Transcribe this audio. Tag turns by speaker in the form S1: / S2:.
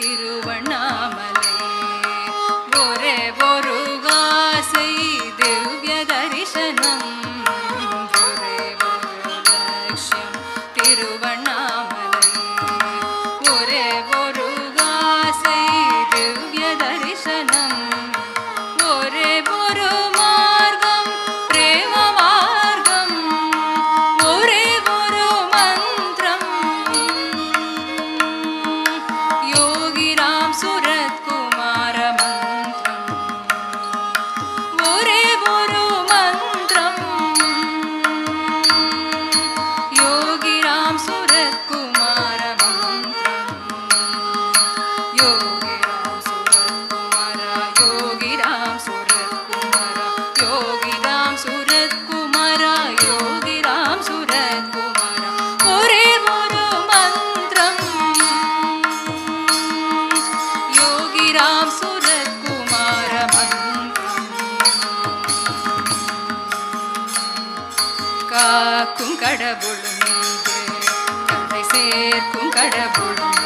S1: திருவண்ணாமலை ஒரே ஒரு ஆசை திவ்ய தரிசனம் ஒரே ஒரு லட்சியம் திருவண்ணாமலை ஒரே ஒரு ஆசை திவ்ய தரிசனம் ஒரே ஒரு மார்க்கம் பிரேம மார்க்கம் ஒரே ஒரு மந்திரம் யோகிராம் சுரத் குமார மந்திரம் ஒரே ஒரு மந்திரம் யோகிராம் சுரத் குமார மந்திரம் யோகிராம் சுரத் குமார யோகிராம் சுரத் குமார யோகிராம் சுரத் குமார யோகிராம் சுரத் குமார ஒரே ஒரு மந்திரம் யோகிராம் சுரத் குமார மந்திரம் காக்கும் கடவுளும் நீயே கரை சேர்க்கும் கடவுளும்